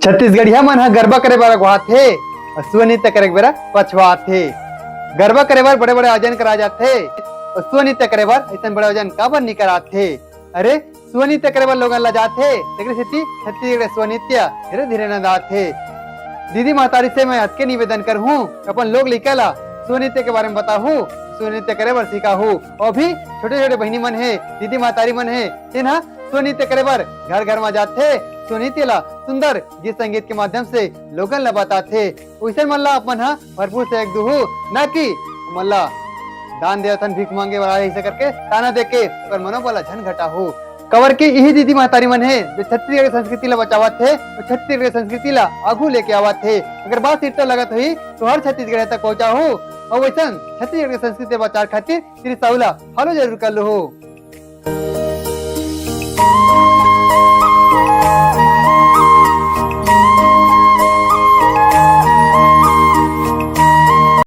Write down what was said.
छत्तीसगढ़िया मन ह गरबा करे बर अगवाथे और स्वनृत्य करे बर पछवाथे। गरबा करे बर बड़े बड़े आयोजन करा जाथे और स्वनृत्य करे बर ऐसा बड़े आयोजन काबर नहीं कराथे। अरे स्वनृत्य करे बर लोगन ला जाथे तेकरे सेती छत्तीसगढ़ स्वनृत्य धीरे धीरे नंदाथे। दीदी महतारी से मैं अतके निवेदन कर हूँ अपन लोग लइका ला स्वनृत्य के बारे में बताहू, स्वनृत्य करे बर सिखाहू। और भी छोटे छोटे बहनी मन है, दीदी महतारी मन है, तेना स्वनृत्य करे बर घर घर में जाथे। स्वनृत्य ला सुंदर गीत संगीत के माध्यम से लोगन ला बताथे। वैसे मन ला अपन हा भरपूर सहयोग दूहू, न कि मन ला दान देवतन भीख मांगे वाला ऐसे करके ताना देके पर मनोबल ला झन घटाहू। कवर के यही दीदी महतारी मन है जो छत्तीसगढ़ संस्कृति ला बचावत थे और छत्तीसगढ़ संस्कृति ला आगू लेके आवत थे। अगर बात इतना लगत हुई तो हर छत्तीसगढ़ तक पहुंचा हो और वैसा छत्तीसगढ़ की संस्कृति बचाव खातिर श्री साउला फॉलो जरूर कर लो हो।